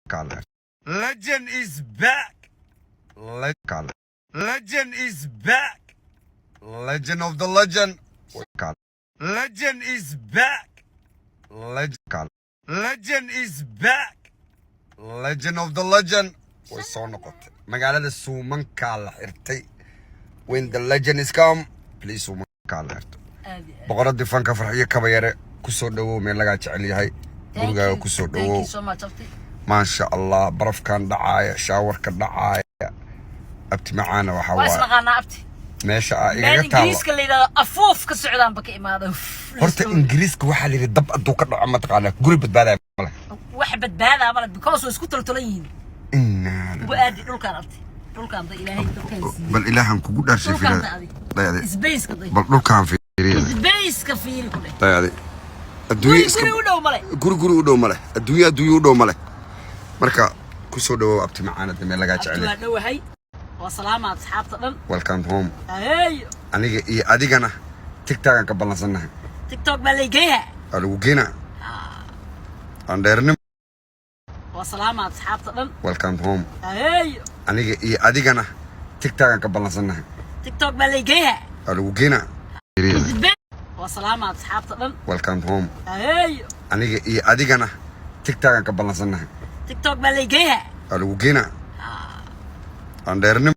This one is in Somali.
Color. Legend is back. Color. Legend is back. Legend of the legend. Color. Legend is back. Color. Legend is back. Legend of the legend. Way soo noqotay magaalada Suumanka la xirtay. When the legend is come, please Suumanka la xirto. boqorada fanka farxiyo kaba yare ku soo dhawow meel laga jecel yahay guriga ku soo dhawow ma sha Allah barafkan dhacaaya shaawarka dhacaaya abti macaana waxa waa wasmaqana abti meesha iga taalo ingiriiska leeyahay afuuf ka socdaan baka imaado horta ingiriiska waxa la dab aduu ka dhaco ma taqaana guri badbaada male wax badbaada male because way isku toltolan yihiin inna bu'aadi dhulkaan abti dhulkaan da ilaahay dhulkaasi bal ilaahan kugu dharshay fiirada space ka day bal dhulkaan space ka fiiri ku day adduunyo iska u dhow male guri u dhow male adduunyo u dhow male marka ku soo dhawow abti macaana meel laga jecel waa dhawahay wa salaama asxaabta dhan welcome home hey aniga iyo adigana TikTok ka balansanahay TikTok baa leeyahay lagu geena aan dheernim wa salaama asxaabta dhan welcome home hey aniga iyo adigana TikTok ka balansanahay TikTok baa leeyahay lagu geena wa salaama asxaabta dhan welcome home hey aniga iyo adigana TikTok ka balansanahay TikTok baa leeyahay lagu geena aan dheernim